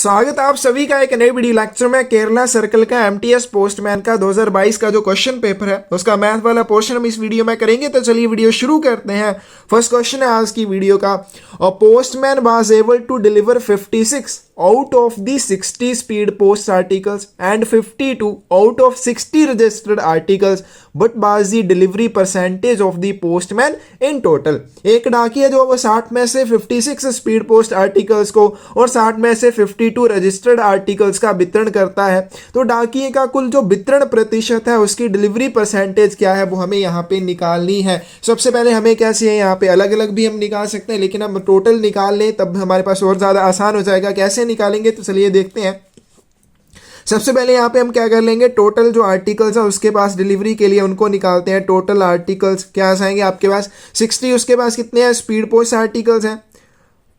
स्वागत है आप सभी का एक नई वीडियो लेक्चर में। केरला सर्कल का एमटीएस पोस्टमैन का 2022 का जो क्वेश्चन पेपर है उसका मैथ वाला पोर्शन हम इस वीडियो में करेंगे। तो चलिए वीडियो शुरू करते हैं। फर्स्ट क्वेश्चन है आज की वीडियो का। A postman was able to deliver 56 out of the 60 speed post articles and 52 out of 60 registered articles, but was the delivery percentage of the postman in total? एक डाकिया जो वो 60 में से 56 स्पीड पोस्ट आर्टिकल्स को और 60 में से 52 रजिस्टर्ड आर्टिकल्स का वितरण करता है, तो डाकिए का कुल जो वितरण प्रतिशत है उसकी डिलीवरी परसेंटेज क्या है वो हमें यहाँ पे निकालनी है। सबसे पहले हमें क्या चाहिए, यहाँ पे अलग अलग भी हम निकाल सकते हैं लेकिन हम टोटल निकाल लें तब हमारे पास और ज़्यादा आसान हो जाएगा। कैसे निकालेंगे तो चलिए देखते हैं। सबसे पहले यहाँ पे हम क्या कर लेंगे, टोटल जो आर्टिकल्स है उसके पास डिलीवरी के लिए उनको निकालते हैं। टोटल आर्टिकल्स क्या आ जाएंगे आपके पास 60, उसके पास कितने हैं स्पीड पोस्ट आर्टिकल्स हैं,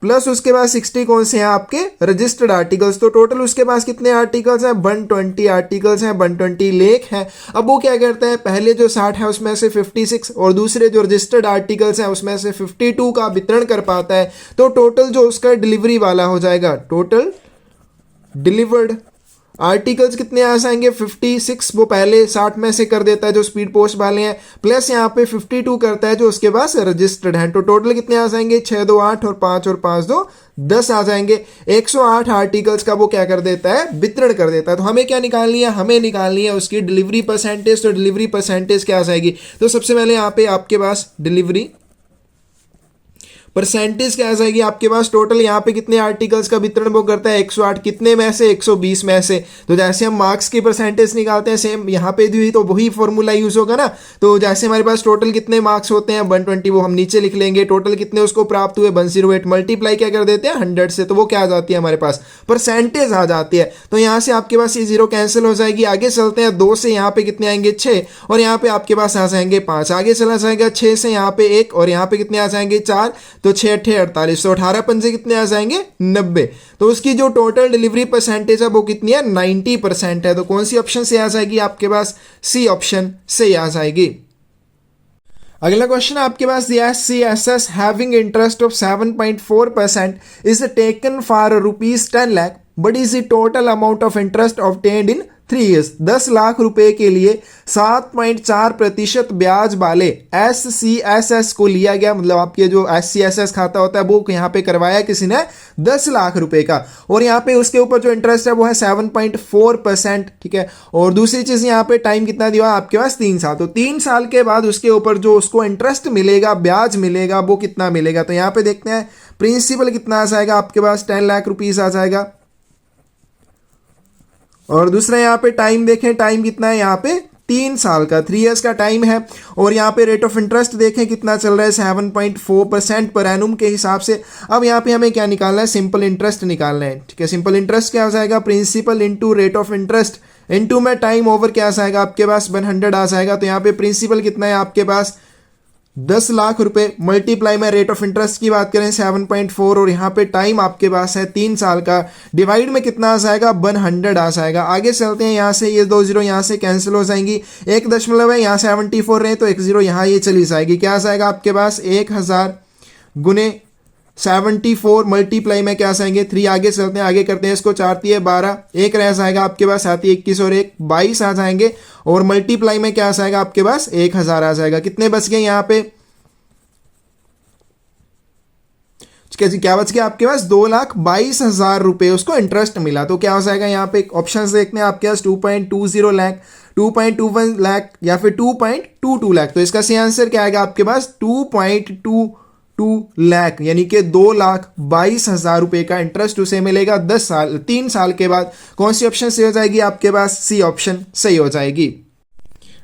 प्लस उसके पास 60 कौन से हैं आपके रजिस्टर्ड आर्टिकल्स, तो टोटल उसके पास कितने आर्टिकल्स हैं 120 आर्टिकल्स हैं, 120 लेख हैं। अब वो क्या करता है, पहले जो 60 है उसमें से 56 और दूसरे जो रजिस्टर्ड आर्टिकल्स हैं उसमें से 52 का वितरण कर पाता है, तो टोटल जो उसका डिलीवरी वाला हो जाएगा, टोटल डिलीवर्ड आर्टिकल्स कितने आ जाएंगे 56, वो पहले 60 में से कर देता है जो स्पीड पोस्ट वाले हैं, प्लस यहाँ पे 52 करता है जो उसके पास रजिस्टर्ड है, तो टोटल कितने आ जाएंगे 6 2 8 और 5 और 5 2 10 आ जाएंगे। 108 आर्टिकल्स का वो क्या कर देता है, वितरण कर देता है। तो हमें क्या निकालनी है, हमें निकालनी है उसकी डिलीवरी परसेंटेज। तो डिलीवरी परसेंटेज क्या आ जाएगी, तो सबसे पहले यहाँ पे आपके पास डिलीवरी परसेंटेज क्या आ जाएगी आपके पास, टोटल यहाँ पे कितने आर्टिकल्स का वितरण वो करता है 108, कितने में से 120 में से। तो जैसे हम मार्क्स की परसेंटेज निकालते हैं सेम यहाँ पे भी तो वही फॉर्मूला यूज होगा ना। तो जैसे हमारे पास टोटल कितने मार्क्स होते हैं 120, वो हम नीचे लिख लेंगे, टोटल कितने उसको प्राप्त हुए 108, मल्टीप्लाई क्या कर देते हैं 100 से, तो वो क्या आ जाती है हमारे पास परसेंटेज आ जाती है। तो यहाँ से आपके पास ये 0 कैंसिल हो जाएगी। आगे चलते हैं, 2 से यहाँ पे कितने आएंगे 6 और यहाँ पे आपके पास आ जाएंगे 5। आगे चला जाएगा 6 से यहाँ पे 1 और यहाँ पे कितने आ जाएंगे 4, तो 6 8 48, तो 18 पंजे कितने आ जाएंगे 90। तो उसकी जो टोटल डिलीवरी परसेंटेज है वो कितनी है 90% है। तो कौन सी ऑप्शन से आ जाएगी आपके पास, सी ऑप्शन से आ जाएगी। अगला क्वेश्चन आपके पास दिया है CSS having interest of 7.4% is taken for ₹10 lakh, but is the total amount of interest obtained in 3 years। 10 lakh रुपए के लिए 7.4% ब्याज वाले SCSS को लिया गया, मतलब आपके जो SCSS खाता होता है वो यहाँ पे करवाया किसी ने 10 लाख रुपए का, और यहाँ पे उसके ऊपर जो इंटरेस्ट है वो है 7.4%। ठीक है, और दूसरी चीज यहाँ पे टाइम कितना दिया आपके पास 3 साल, तो 3 साल के बाद उसके ऊपर जो उसको इंटरेस्ट मिलेगा, ब्याज मिलेगा, वो कितना मिलेगा। तो यहाँ पे देखते हैं प्रिंसिपल कितना आ जाएगा आपके पास 10 लाख रुपीज आ जाएगा, और दूसरा यहाँ पे टाइम देखें, टाइम कितना है यहाँ पे 3 साल का, 3 years का टाइम है। और यहाँ पे रेट ऑफ इंटरेस्ट देखें कितना चल रहा है 7.4% पर एनुम के हिसाब से। अब यहाँ पे हमें क्या निकालना है, सिंपल इंटरेस्ट निकालना है। ठीक है, सिंपल इंटरेस्ट क्या हो जाएगा, principal into rate of interest into में टाइम ओवर क्या आ जाएगा आपके पास 100 आ जाएगा। तो यहाँ पे प्रिंसिपल कितना है आपके पास 10 लाख रुपए, मल्टीप्लाई में रेट ऑफ इंटरेस्ट की बात करें 7.4 और यहाँ पे टाइम आपके पास है 3 साल का, डिवाइड में कितना आ जाएगा 100 आ जाएगा। आगे चलते हैं, यहाँ से ये 2 0 यहाँ से कैंसिल हो जाएंगी, 1 दशमलव है यहाँ 74 रहे तो 1 0 यहाँ ये चली जाएगी। क्या आ जाएगा आपके पास 1000 गुने 74 मल्टीप्लाई में क्या आ जाएंगे 3। आगे चलते हैं, आगे करते हैं इसको, 4 3 12, 1 रह जाएगा आपके पास 7 21 और 1 22 आ जाएंगे, और मल्टीप्लाई में क्या आ जाएगा आपके पास 1000 आ जाएगा। कितने बच गए यहाँ पे, क्या बच गया आपके पास 2,22,000 रुपए उसको इंटरेस्ट मिला। तो क्या हो जाएगा यहाँ पे ऑप्शन देखते हैं आपके पास 2.20 लाख, 2.21 लाख या फिर 2.22 लाख। तो इसका सही आंसर क्या आएगा आपके पास 2.22 लाख, यानी कि 2,22,000 रुपए का इंटरेस्ट उसे मिलेगा 3 साल के बाद। कौन सी ऑप्शन सही हो जाएगी आपके पास, सी ऑप्शन सही हो जाएगी।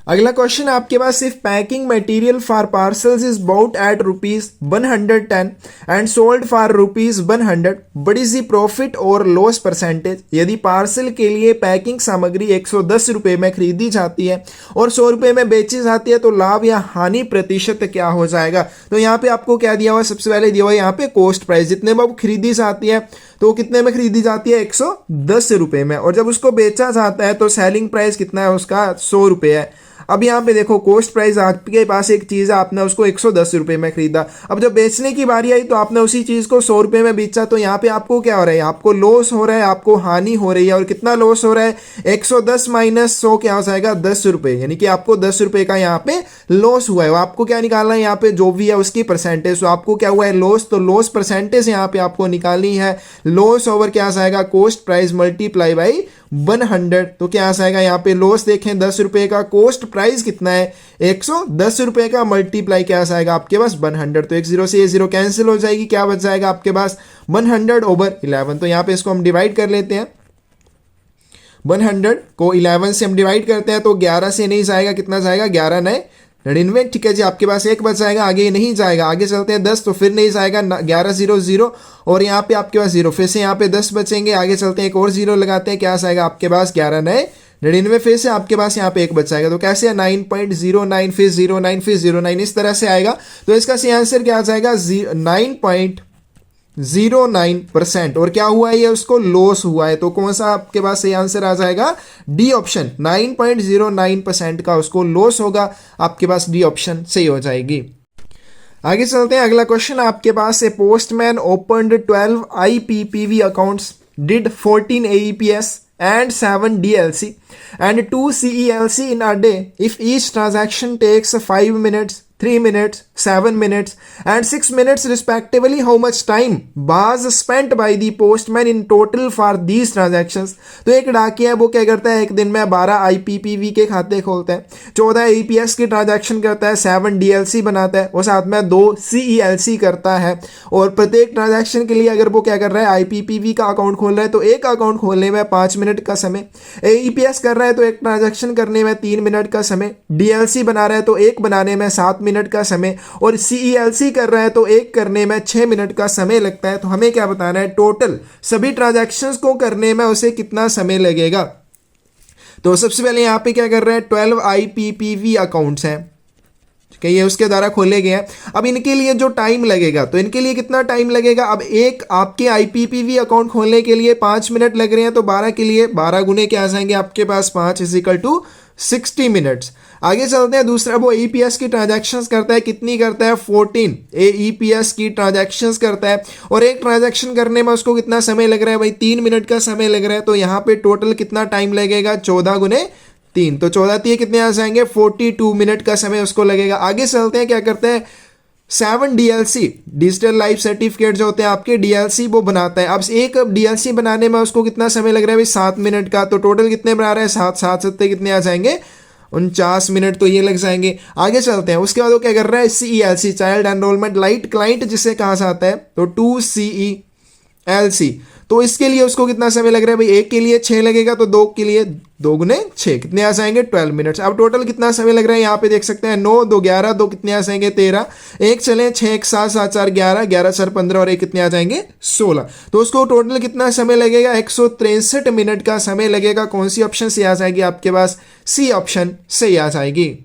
अगला क्वेश्चन आपके पास, if packing material for parcels is bought at ₹110 and sold for ₹100, but is the profit और लॉस परसेंटेज। यदि पार्सल के लिए पैकिंग सामग्री 110 रुपए में खरीदी जाती है और 100 रुपए में बेची जाती है, तो लाभ या हानि प्रतिशत क्या हो जाएगा। तो यहाँ पे आपको क्या दिया हुआ, सबसे पहले दिया हुआ यहाँ पे कॉस्ट प्राइस, जितने में वो खरीदी जाती है तो कितने में खरीदी जाती है 110 रुपए में, और जब उसको बेचा जाता है तो सेलिंग प्राइस कितना है उसका 100 रुपए है। अब यहाँ पे देखो कोस्ट प्राइस आपके पास एक चीज़ है, आपने उसको 110 रुपये में खरीदा। अब जब बेचने की बारी आई तो आपने उसी चीज़ को 100 रुपये में बेचा, तो यहाँ पे आपको क्या हो रहा है, आपको लॉस हो रहा है, आपको हानि हो रही है। और कितना लॉस हो रहा है, 110 माइनस 100 क्या हो जाएगा, 10 रुपये, यानी कि आपको 10 रुपये का यहाँ पे लॉस हुआ है। आपको क्या निकालना है यहाँ पे, जो भी है उसकी परसेंटेज। तो आपको क्या हुआ है, लॉस, तो लॉस परसेंटेज यहाँ पे आपको निकालनी है। लॉस ओवर क्या आ जाएगा, कोस्ट प्राइस मल्टीप्लाई बाई 100। तो क्या आ जाएगा यहाँ पे, लॉस देखें 10 रुपये का, कोस्ट प्राइस कितना है 110 रुपये का, मल्टीप्लाई क्या आ जाएगा आपके पास 100। तो एक जीरो से ये जीरो कैंसिल हो जाएगी, क्या बच जाएगा आपके पास 100/11। तो यहाँ पे इसको हम डिवाइड कर लेते हैं, 100 को 11 से हम डिवाइड करते हैं तो 11 से नहीं जाएगा, कितना जाएगा 11 9 99। ठीक है जी, आपके पास एक बच जाएगा, आगे नहीं जाएगा। आगे चलते हैं 10, तो फिर नहीं जाएगा, 11 0 0 और यहाँ पे आपके पास 0, फिर से यहाँ पे 10 बचेंगे। आगे चलते हैं, एक और 0 लगाते हैं, क्या जाएगा आपके पास 11 9 99, फिर से आपके पास यहाँ पे एक बच जाएगा। तो कैसे 9.09 फिर 09 फिर 09, इस तरह से आएगा। तो इसका सही आंसर क्या आ जाएगा, 9.09%। और क्या हुआ है, ये उसको लॉस हुआ है। तो कौन सा आपके पास सही आंसर आ जाएगा, डी ऑप्शन, 9.09% का उसको लॉस होगा। आपके पास डी ऑप्शन सही हो जाएगी। आगे चलते हैं, अगला क्वेश्चन आपके पास है, postman opened 12 IPPV accounts, did 14 AEPS and 7 DLC and 2 CELC in a day if each transaction takes 5 minutes, 3 minutes, 7 minutes and 6 minutes respectively. How much time was spent by the postman in total for these transactions? तो एक डाकिया है, वो क्या करता है, एक दिन में 12 IPPV के खाते खोलता है, 14 AEPS की ट्रांजैक्शन करता है, 7 DLC बनाता है और साथ में 2 CELC करता है। और प्रत्येक ट्रांजैक्शन के लिए अगर वो क्या कर रहा है, IPPV का अकाउंट खोल रहा है तो एक अकाउंट खोलने में 5 मिनट का समय, AEPS कर रहा है तो एक ट्रांजैक्शन करने में 3 मिनट का समय, DLC बना रहा है तो एक बनाने में 7 मिनट का समय, और CELC कर रहा है तो एक करने में 6 मिनट का समय लगता है। तो हमें क्या बताना है, टोटल सभी ट्रांजैक्शंस को करने में उसे कितना समय लगेगा। तो सबसे पहले यहाँ पे क्या कर रहा है, 12 IPPV अकाउंट्स हैं, ये उसके द्वारा खोले गए हैं। अब इनके लिए जो टाइम लगेगा, तो इनके लिए कितना टाइम लगेगा, अब एक आपके IPPV अकाउंट खोलने के लिए 5 मिनट लग रहे हैं, तो 12 के लिए 12 गुने क्या आ जाएंगे आपके पास 5 = 60 मिनट्स। आगे चलते हैं, दूसरा वो AEPS की ट्रांजैक्शंस करता है, कितनी करता है, 14 AEPS की ट्रांजैक्शंस करता है, और एक ट्रांजैक्शन करने में उसको कितना समय लग रहा है भाई, 3 मिनट का समय लग रहा है। तो यहाँ पे टोटल कितना टाइम लगेगा, 14 × 3, तो 14 3 कितने आ जाएंगे, 42 मिनट का समय उसको लगेगा। आगे चलते हैं, क्या करते हैं, 7 DLC डिजिटल लाइफ सर्टिफिकेट जो होते हैं आपके, DLC वो बनाता है। अब एक DLC बनाने में उसको कितना समय लग रहा है भाई, 7 मिनट का। तो टोटल कितने बना रहा है, 7 7 7 कितने आ जाएंगे, 49 मिनट, तो ये लग जाएंगे। आगे चलते हैं, उसके बाद वो क्या कर रहा है, CELC child enrolment light client जिसे कहा जाता है, तो 2 CELC, तो इसके लिए उसको कितना समय लग रहा है भाई, एक के लिए 6 लगेगा, तो 2 के लिए 2 × 6 कितने आ जाएंगे, 12 मिनट्स। अब टोटल कितना समय लग रहा है यहाँ पे देख सकते हैं, 9 2 11, 2 कितने आ जाएंगे 13, एक चले 6 1 7 7 4 11, 11 4 15 और एक कितने आ जाएंगे 16। तो उसको टोटल कितना समय लगेगा, 163 मिनट का समय लगेगा। कौन सी ऑप्शन से आ जाएगी आपके पास, सी ऑप्शन सही आ जाएगी।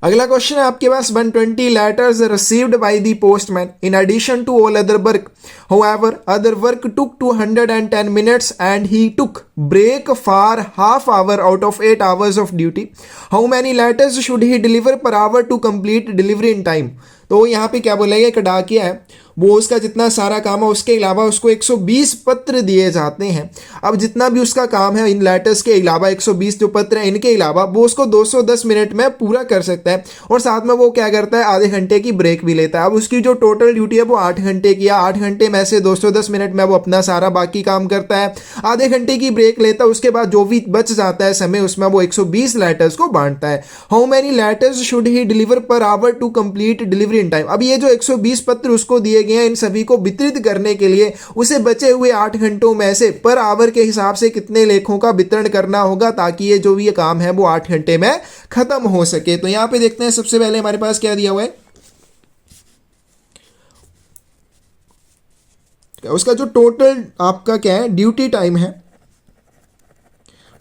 अगला क्वेश्चन है आपके पास, 120 letters received by the postman in addition to all other work. However, other work took 210 minutes and he took break for half hour out of 8 hours of duty. How many letters should he deliver per hour to complete delivery in time? तो यहाँ पे क्या बोलेगा, एक डाकिया है, वो उसका जितना सारा काम है उसके अलावा उसको 120 पत्र दिए जाते हैं। अब जितना भी उसका काम है इन लेटर्स के अलावा, 120 जो पत्र हैं इनके अलावा, वो उसको 210 मिनट में पूरा कर सकता है। और साथ में वो क्या करता है, आधे घंटे की ब्रेक भी लेता है। अब उसकी जो टोटल ड्यूटी है वो 8 घंटे की है, 8 घंटे में से 210 मिनट में वो अपना सारा बाकी काम करता है, आधे घंटे की ब्रेक लेता है। उसके बाद जो भी बच जाता है समय, उसमें वो 120 लेटर्स को बांटता है। How many letters should he deliver per hour to complete delivery in time. अब ये जो 120 पत्र उसको दिए गए हैं, इन सभी को वितरित करने के लिए उसे बचे हुए 8 घंटों में से पर आवर के हिसाब से कितने लेखों का वितरण करना होगा, ताकि ये जो भी ये काम है वो 8 घंटे में खत्म हो सके। तो यहां पे देखते हैं, सबसे पहले हमारे पास क्या दिया हुआ है, उसका जो टोटल आपका क्या है ड्यूटी टाइम है,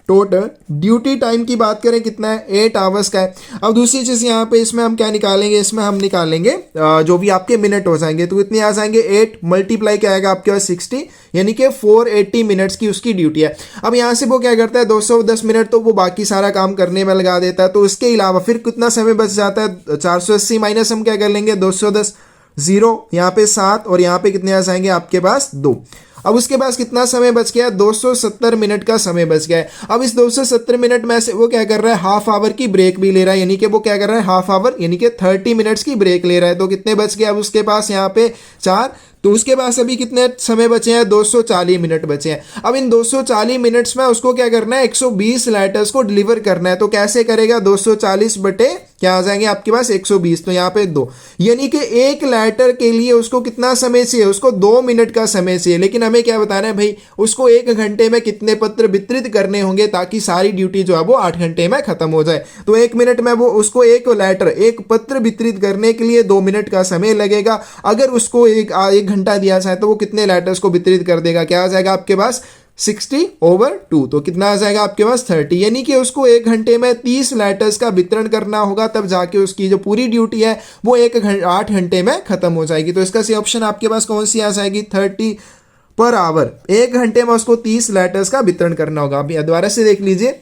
टोटल ड्यूटी टाइम की बात करें कितना है 8 आवर्स का है। अब दूसरी चीज़ यहाँ पे इसमें हम क्या निकालेंगे, इसमें हम निकालेंगे जो भी आपके मिनट हो जाएंगे, तो कितने आ जाएंगे 8 मल्टीप्लाई क्या आएगा आपके पास 60, यानी कि 480 मिनट्स की उसकी ड्यूटी है। अब यहाँ से वो क्या करता है 210 मिनट तो वो बाकी सारा काम करने में लगा देता है, तो इसके अलावा फिर कितना समय बच जाता है 480 माइनस हम क्या कर लेंगे 210, 0 यहाँ पे 7 और यहाँ पे कितने आ जाएंगे आपके पास 2। अब उसके पास कितना समय बच गया 270 मिनट का समय बच गया है। अब इस 270 मिनट में से वो क्या कर रहा है हाफ आवर की ब्रेक भी ले रहा है, यानी कि वो क्या कर रहा है हाफ आवर यानी कि 30 मिनट्स की ब्रेक ले रहा है। तो कितने बच गए अब उसके पास यहाँ पे 4, तो उसके पास अभी कितने समय बचे हैं 240 मिनट बचे हैं। अब इन 240 मिनट्स में उसको क्या करना है 120 लेटर्स को डिलीवर करना है। तो कैसे करेगा 240 बटे क्या आ जाएंगे आपके पास 120, तो यहाँ पे 2, यानी कि एक लेटर के लिए उसको कितना समय चाहिए, उसको 2 मिनट का समय चाहिए। लेकिन हमें क्या बताना है भाई उसको 1 घंटे में कितने पत्र वितरित करने होंगे ताकि सारी ड्यूटी जो है वो 8 घंटे में खत्म हो जाए। तो 1 मिनट में वो उसको एक लेटर एक पत्र वितरित करने के लिए 2 मिनट का समय लगेगा। अगर उसको एक घंटा दिया जाए तो वो कितने लेटर्स को वितरित कर देगा, क्या आ जाएगा आपके पास 60/2, तो कितना आ जाएगा आपके पास 30, यानी कि उसको 1 घंटे में 30 लेटर्स का वितरण करना होगा, तब जाके उसकी जो पूरी ड्यूटी है वो 8 घंटे में खत्म हो जाएगी। तो इसका सही ऑप्शन आपके पास कौन सी आ जाएगी 30 पर आवर, 1 घंटे में उसको 30 लेटर्स का वितरण करना होगा। अभी दोबारा से देख लीजिए,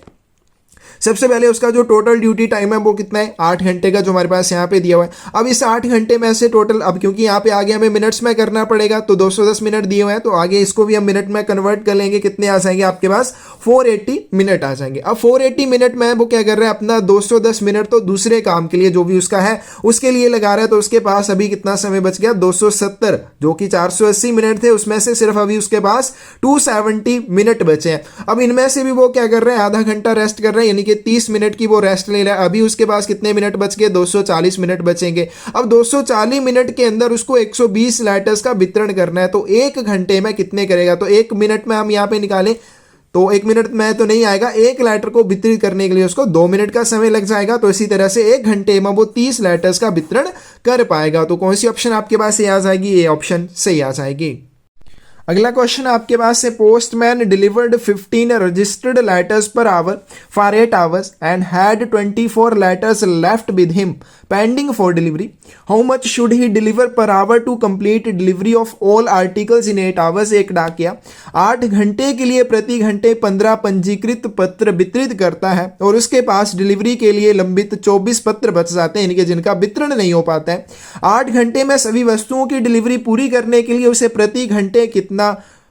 सबसे पहले उसका जो टोटल ड्यूटी टाइम है वो कितना है 8 घंटे का, जो हमारे पास यहाँ पे दिया हुआ है। अब इस 8 घंटे में से टोटल, अब क्योंकि यहाँ पे आगे हमें मिनट्स में करना पड़ेगा तो 210 मिनट दिए हुए हैं, तो आगे इसको भी हम मिनट में कन्वर्ट कर लेंगे, कितने आ जाएंगे आपके पास 480 मिनट आ जाएंगे। अब 480 मिनट में वो क्या कर रहे हैं अपना 210 मिनट तो दूसरे काम के लिए जो भी उसका है उसके लिए लगा रहा है, तो उसके पास अभी कितना समय बच गया 270, जो कि 480 मिनट थे उसमें से सिर्फ अभी उसके पास 270 मिनट बचे हैं। अब इनमें से भी वो क्या कर रहे हैं आधा घंटा रेस्ट कर रहे हैं, यानी कि 30 मिनट की वो रेस्ट ले रहा है। अभी उसके पास कितने मिनट बच गए 240 मिनट बचेंगे। अब 240 मिनट के अंदर उसको 120 लेटर्स का वितरण करना है, तो 1 घंटे में कितने करेगा, तो 1 मिनट में हम यहाँ पे निकालें तो 1 मिनट में तो नहीं आएगा, 1 लेटर को वितरित करने के लिए उसको 2 मिनट का समय लग जाएगा। तो इसी तरह से 1 घंटे में वो 30 लेटर्स का वितरण कर पाएगा। तो कौन सी ऑप्शन आपके पास सही आ जाएगी, ये ऑप्शन सही आ जाएगी। अगला क्वेश्चन आपके पास से postman delivered 15 registered letters per hour for 8 hours and had 24 letters left with him pending for delivery, how much should he deliver per hour to complete delivery of all articles in 8 hours. एक डाकिया 8 घंटे के लिए प्रति घंटे 15 पंजीकृत पत्र वितरित करता है और उसके पास डिलीवरी के लिए लंबित 24 पत्र बच जाते हैं, इनके जिनका वितरण नहीं हो पाता है। 8 घंटे में सभी वस्तुओं की डिलीवरी पूरी करने के लिए उसे प्रति घंटे कितना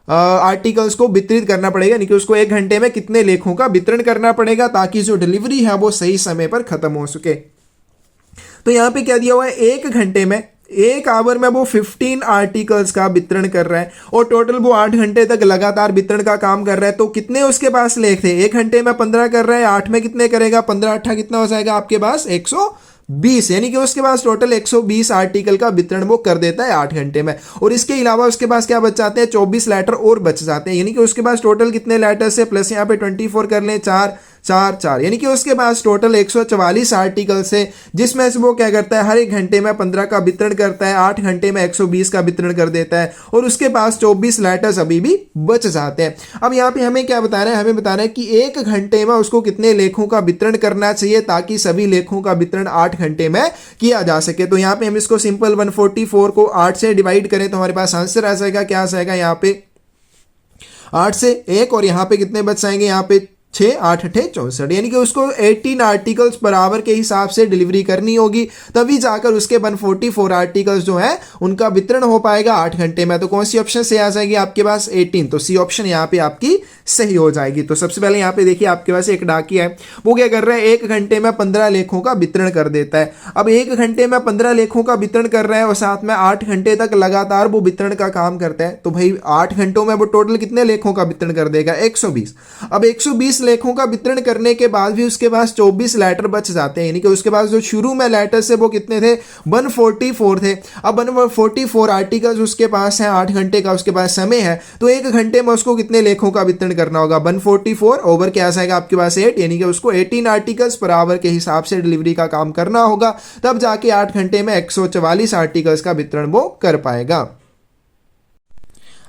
आर्टिकल्स को वितरित करना पड़ेगा, यानी कि उसको 1 घंटे में कितने लेखों का वितरण करना पड़ेगा ताकि जो डिलीवरी है वो सही समय पर खत्म हो सके। तो यहां पे क्या दिया हुआ है 1 घंटे में 1 आवर में वो 15 आर्टिकल्स का वितरण कर रहा है और टोटल वो 8 घंटे तक लगातार वितरण का काम कर रहा है। तो कितने उसके पास लेख थे 1 घंटे में 15 कर रहा है, 8 में कितने करेगा 15 8 कितना हो जाएगा आपके पास 120, यानी कि उसके पास टोटल 120 आर्टिकल का वितरण वो कर देता है 8 घंटे में। और इसके अलावा उसके पास क्या बच जाते हैं 24 लेटर और बच जाते हैं, यानी कि उसके पास टोटल कितने लेटर्स है प्लस यहाँ पे 24 कर लें 4 4 4, यानी कि उसके पास टोटल 144 आर्टिकल्स है, जिसमें से वो क्या करता है हर 1 घंटे में 15 का वितरण करता है, 8 घंटे में 120 का वितरण कर देता है और उसके पास 24 लेटर्स अभी भी बच जाते हैं। अब यहाँ पे हमें क्या बताना है, हमें बताना है कि 1 घंटे में उसको कितने लेखों का वितरण करना चाहिए ताकि सभी लेखों का वितरण 8 घंटे में किया जा सके। तो यहाँ पे हम इसको सिंपल 144 को 8 से डिवाइड करें तो हमारे पास आंसर आ जाएगा, क्या आ जाएगा यहाँ पे 8 से 1 और यहाँ पे कितने बच जाएंगे यहाँ पे 6 8 8 64, यानी कि उसको 18 आर्टिकल्स पर आवर के हिसाब से डिलीवरी करनी होगी, तभी जाकर उसके 144 आर्टिकल्स जो है उनका वितरण हो पाएगा 8 घंटे में। तो कौन सी ऑप्शन से आ जाएगी आपके पास 18, तो सी ऑप्शन यहाँ पे आपकी सही हो जाएगी। तो सबसे पहले यहाँ पे देखिए आपके पास एक डाकिया है, वो क्या कर रहा है 1 घंटे में 15 लेखों का वितरण कर देता है। अब 1 घंटे में 15 लेखों का वितरण कर रहा है और साथ में 8 घंटे तक लगातार वो वितरण का काम करता है, तो भाई 8 घंटों में वो टोटल कितने लेखों का वितरण कर देगा 120। अब 120 लेखों का वितरण करने के बाद भी उसके पास 24 लेटर बच जाते हैं, यानी कि उसके पास जो शुरू में लेटर्स है वो कितने थे 144 थे। अब 144 आर्टिकल्स उसके पास है, 8 घंटे का उसके पास समय है, तो 1 घंटे में उसको कितने लेखों का वितरण करना होगा 144 ओवर क्या आ जाएगा आपके पास 8, यानी कि उसको 18 आर्टिकल्स पर आवर के हिसाब से डिलीवरी का काम करना होगा, तब जाके 8 घंटे में 144 आर्टिकल्स का वितरण वो कर पाएगा।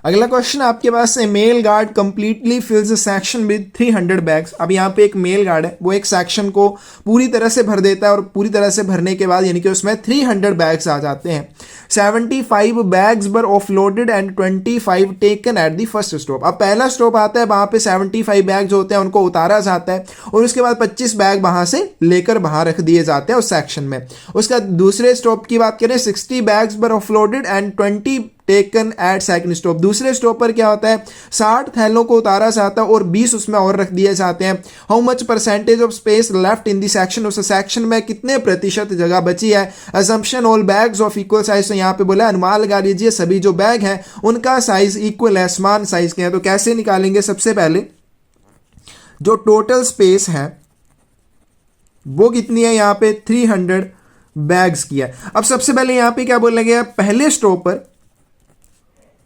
अगला क्वेश्चन आपके पास है, mail guard completely fills a section with 300 bags. अब यहाँ पे एक मेल गार्ड है, वो एक सेक्शन को पूरी तरह से भर देता है और पूरी तरह से भरने के बाद यानी कि उसमें 300 बैग्स आ जाते हैं। 75 bags were offloaded and 25 taken at the first stop. अब पहला स्टॉप आता है, वहां पे 75 बैग्स होते हैं, उनको उतारा जाता है और उसके बाद 25 बैग वहां से लेकर बाहर रख दिए जाते हैं उस सेक्शन में। उसका दूसरे स्टॉप की बात करें, 60 bags were offloaded and 20 taken at second stop. दूसरे स्टॉप पर क्या होता है, 60 थैलों को उतारा जाता है और 20 उसमें और रख दिए जाते हैं। How much percentage of space left in the section, उस सेक्शन में कितने प्रतिशत जगह बची है। Assumption all bags of equal size, तो यहाँ पे बोला अनुमान लगा लीजिए सभी जो बैग हैं उनका साइज इक्वल है, समान साइज के हैं। तो कैसे निकालेंगे, सबसे पहले जो टोटल स्पेस है वो कितनी है, यहाँ पे 300 बैग्स की है। अब सबसे पहले यहाँ पे क्या बोला गया, पहले स्टॉप पर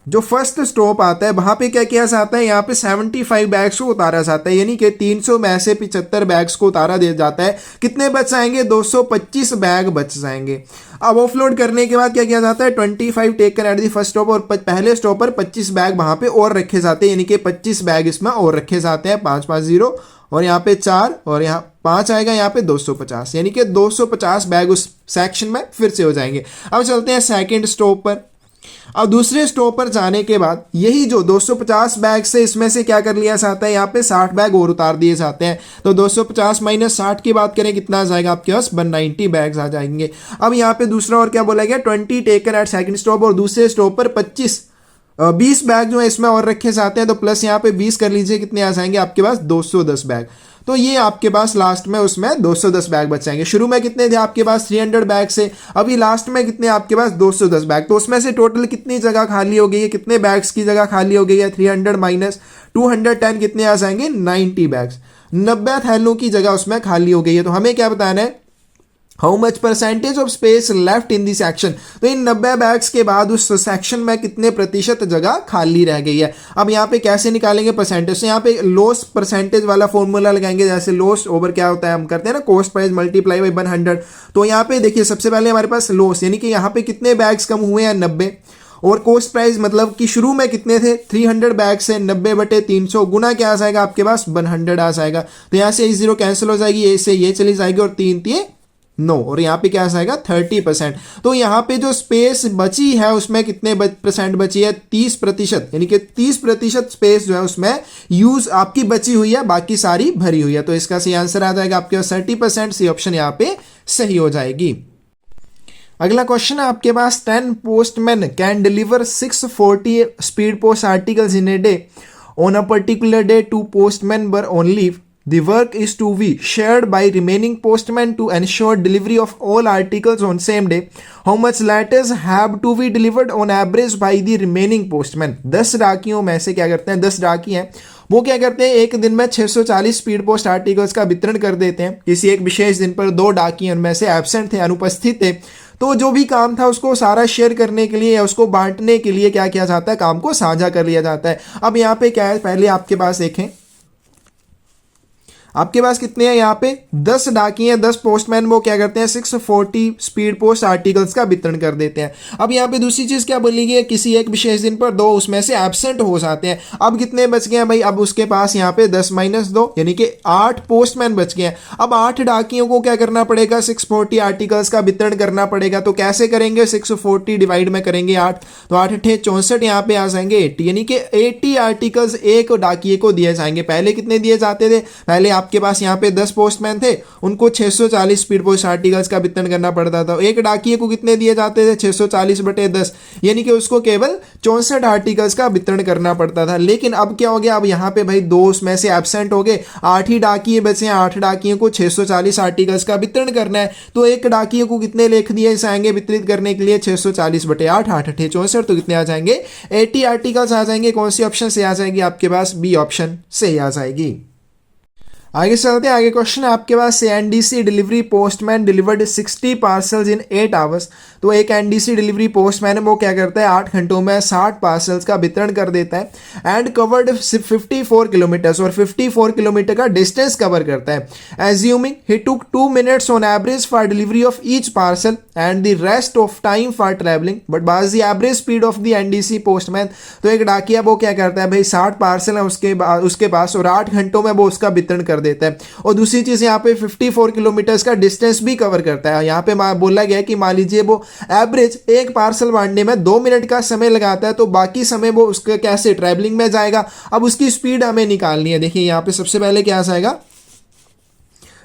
जो फर्स्ट स्टॉप आता है वहां पे क्या किया जाता है, यहाँ पे 75 बैग्स को उतारा जाता है, यानी कि 300 में से 75 बैग्स को उतारा दिया जाता है। कितने बच जाएंगे, 225 बैग बच जाएंगे। अब ऑफलोड करने के बाद क्या किया जाता है, 25 taken at the first stop, और पहले स्टॉप पर 25 बैग वहां पे और रखे जाते हैं, यानी कि 25 बैग इसमें और रखे जाते हैं, 550 और यहाँ पे 4 और यहाँ 5 आएगा, यहाँ पे 250, यानी कि 250 बैग उस सेक्शन में फिर से हो जाएंगे। अब चलते हैं सेकेंड स्टॉप पर। अब दूसरे स्टॉप पर जाने के बाद यही जो 250 बैग से इसमें से क्या कर लिया जाता है, यहाँ पे 60 बैग और उतार दिए जाते हैं। तो 250 माइनस 60 की बात करें कितना आ जाएगा आपके पास, 190 बैग्स आ जाएंगे। अब यहाँ पे दूसरा और क्या बोला गया, 20 टेकन एट सेकंड स्टॉप, और दूसरे स्टॉप पर 20 बैग जो है इसमें और रखे जाते हैं। तो प्लस यहाँ पे 20 कर लीजिए, कितने आ जाएंगे आपके पास, 210 बैग। तो ये आपके पास लास्ट में उसमें 210 बैग बच जाएंगे। शुरू में कितने थे आपके पास, 300 बैग से, अभी लास्ट में कितने आपके पास, 210 बैग। तो उसमें से टोटल कितनी जगह खाली हो गई है, कितने बैग्स की जगह खाली हो गई है, 300 माइनस 210 कितने आ जाएंगे, 90 बैग्स। 90 थैलों की जगह उसमें खाली हो गई है। तो हमें क्या बताना है, how much percentage of space left in the section. तो इन 90 बैग्स के बाद उस सेक्शन में कितने प्रतिशत जगह खाली रह गई है। अब यहाँ पे कैसे निकालेंगे परसेंटेज, तो यहाँ पे लॉस परसेंटेज वाला फॉर्मूला लगाएंगे। जैसे लॉस ओवर क्या होता है, हम करते हैं ना कॉस्ट प्राइस मल्टीप्लाई बाई 100। तो यहाँ पे देखिए सबसे पहले हमारे पास लॉस, यानी कि यहाँ पे कितने बैग्स कम हुए हैं, 90, और कॉस्ट प्राइस मतलब कि शुरू में कितने थे, 300 बैग से 90/300 गुना क्या आ जाएगा आपके पास, 100 आ जाएगा। तो यहाँ से 0 कैंसिल हो जाएगी, ये से ये चली जाएगी और 3 3 9, और यहाँ पे क्या आ जाएगा 30%। तो यहाँ पे जो स्पेस बची है उसमें कितने परसेंट बची है, 30%, यानी कि 30% स्पेस जो है उसमें यूज आपकी बची हुई है, बाकी सारी भरी हुई है। तो इसका सही आंसर आ जाएगा आपके पास 30%, सी ऑप्शन यहाँ पे सही हो जाएगी। अगला क्वेश्चन है आपके पास, 10 postman can deliver 640 speed post articles in a day on a particular day, 2 postman were on leave. The work is to be shared by remaining postmen to ensure delivery of all articles on same day. How much letters have to be delivered on average by the remaining postmen? 10 डाकियों में से क्या करते हैं, 10 डाकी हैं वो क्या करते हैं, एक दिन में 640 स्पीड पोस्ट आर्टिकल्स का वितरण कर देते हैं। किसी एक विशेष दिन पर 2 डाकी उनमें से एब्सेंट थे, अनुपस्थित थे, तो जो भी काम था उसको सारा शेयर करने के लिए या उसको बांटने के लिए क्या किया जाता है, काम को साझा कर लिया जाता है। अब यहाँ पे क्या है, पहले आपके पास देखें, आपके पास कितने हैं, यहाँ पे 10 डाकी हैं, 10 पोस्टमैन, वो क्या करते हैं 640 स्पीड पोस्ट आर्टिकल्स का वितरण कर देते हैं। अब यहाँ पे दूसरी चीज क्या बोली गई है, किसी एक विशेष दिन पर 2 उसमें से एब्सेंट हो जाते हैं। अब कितने बच गए हैं भाई, अब उसके पास यहाँ पे 10 - 2 यानी कि 8 पोस्टमैन बच गए हैं। अब 8 डाकियों को क्या करना पड़ेगा, 640 आर्टिकल्स का वितरण करना पड़ेगा। तो कैसे करेंगे, 640 डिवाइड में करेंगे 8, तो 8 × 8 = 64, यहाँ पे आ जाएंगे 80, यानी कि 80 आर्टिकल्स एक डाकिए को दिए जाएंगे। पहले कितने दिए जाते थे, पहले आपके पास यहाँ पे 10 पोस्टमैन थे, उनको 640 स्पीड पोस्ट आर्टिकल्स का वितरण करना पड़ता था। एक डाकिए को कितने दिए जाते थे, 640/10, यानी कि उसको केवल 64 आर्टिकल्स का वितरण करना पड़ता था। लेकिन अब क्या हो गया, अब यहाँ पे भाई 2 उसमें से एब्सेंट हो गए, 8 ही डाकिए बचे हैं, 8 डाकियों को 640 आर्टिकल्स का वितरण करना है। तो एक डाकिए को कितने लिख दिए जाएंगे वितरित करने के लिए, 640/8, 8 × 8 = 64, तो कितने आ जाएंगे 80 आर्टिकल्स आ जाएंगे। कौन सी ऑप्शन से आ जाएगी आपके पास, बी ऑप्शन से आ जाएगी। आगे चलते हैं, आगे क्वेश्चन है आपके पास, NDC delivery postman delivered 60 parcels in 8 hours. तो एक एनडीसी डिलीवरी पोस्टमैन है वो क्या करता है 8 घंटों में 60 पार्सल्स का वितरण कर देता है एंड कवर्ड 54 किलोमीटर और 54 किलोमीटर का डिस्टेंस कवर करता है। Assuming he took 2 minutes on average for delivery of each parcel and the rest of time for travelling but was the average speed of the NDC postman. तो एक डाकिया वो क्या करता है भाई 60 पार्सल है उसके पास और 8 घंटों में वो उसका वितरण कर देता है। और दूसरी चीज यहाँ पे 54 किलोमीटर का डिस्टेंस भी कवर करता है। यहाँ पे बोला गया कि मान लीजिए वो एवरेज एक पार्सल बांटने में 2 मिनट का समय लगाता है, तो बाकी समय वो उसका कैसे ट्रैवलिंग में जाएगा। अब उसकी स्पीड हमें निकालनी है। देखिए यहाँ पे सबसे पहले क्या आएगा,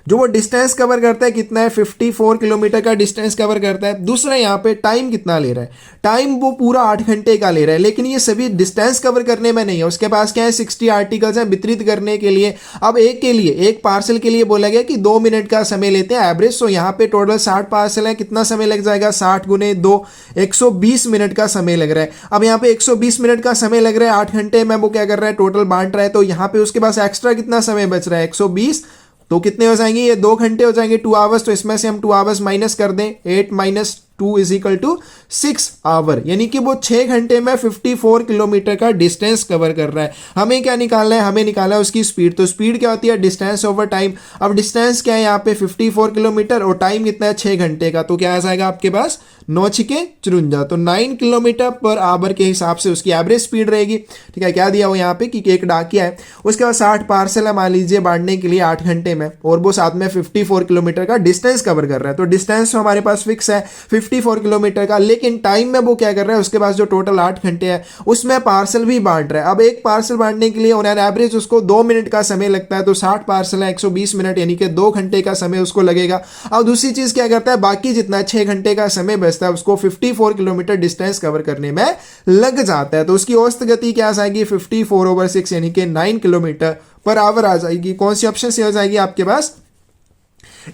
जो वो डिस्टेंस कवर करता है कितना है 54 किलोमीटर का डिस्टेंस कवर करता है। दूसरा यहाँ पे टाइम कितना ले रहा है, टाइम वो पूरा 8 घंटे का ले रहा है, लेकिन ये सभी डिस्टेंस कवर करने में नहीं है। उसके पास क्या है 60 आर्टिकल्स हैं वितरित करने के लिए। अब एक पार्सल के लिए बोला गया कि 2 मिनट का समय लेते हैं एवरेज। सो यहाँ पे टोटल 60 पार्सल है, कितना समय लग जाएगा 60 गुने 2 120 मिनट का समय लग रहा है। अब यहाँ पे 120 मिनट का समय लग रहा है, 8 घंटे में वो क्या कर रहा है टोटल बांट रहा है। तो यहाँ पे उसके पास एक्स्ट्रा कितना समय बच रहा है 120, तो कितने हो जाएंगे ये 2 घंटे हो जाएंगे 2 आवर्स। तो इसमें से हम 2 आवर्स माइनस कर दें, 8 minus 2 is equal to 6 hour, यानी कि वो 6 घंटे में 54 किलोमीटर का डिस्टेंस कवर कर रहा है। हमें क्या निकालना है, हमें निकालना है उसकी स्पीड। तो स्पीड क्या होती है डिस्टेंस ओवर टाइम। अब डिस्टेंस क्या है यहाँ पे 54 किलोमीटर और टाइम कितना है 6 घंटे का। तो क्या आ जाएगा आपके पास 9 छिके 54, तो 9 किलोमीटर पर आवर के हिसाब से उसकी एवरेज स्पीड रहेगी। ठीक है, क्या दिया हो यहाँ पे कि एक डाकिया है, उसके बाद 60 पार्सल है मान लीजिए बांटने के लिए 8 घंटे में, और वो साथ में 54 किलोमीटर का डिस्टेंस कवर कर रहा है। तो डिस्टेंस हमारे पास फिक्स है 54 किलोमीटर का, लेकिन टाइम में वो क्या कर रहा है उसके पास जो टोटल 8 घंटे है उसमें पार्सल भी बांट रहा है। अब एक पार्सल बांटने के लिए ऑन एवरेज उसको 2 मिनट का समय लगता है, तो 60 पार्सल है 120 मिनट, यानी कि 2 घंटे का समय उसको लगेगा। अब दूसरी चीज क्या करता है, बाकी जितना 6 घंटे का समय बचता है उसको 54 किलोमीटर डिस्टेंस कवर करने में लग जाता है। तो उसकी औसत गति क्या आ जाएगी 54/6 यानी कि 9 किलोमीटर पर आवर आ जाएगी। कौन सी ऑप्शन से हो जाएगी आपके पास,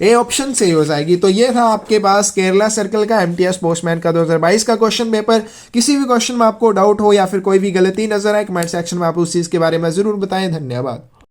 ए ऑप्शन सही हो जाएगी। तो ये था आपके पास केरला सर्कल का एमटीएस पोस्टमैन का 2022 का क्वेश्चन पेपर। किसी भी क्वेश्चन में आपको डाउट हो या फिर कोई भी गलती नजर आए कमेंट सेक्शन में आप उस चीज के बारे में जरूर बताएं। धन्यवाद।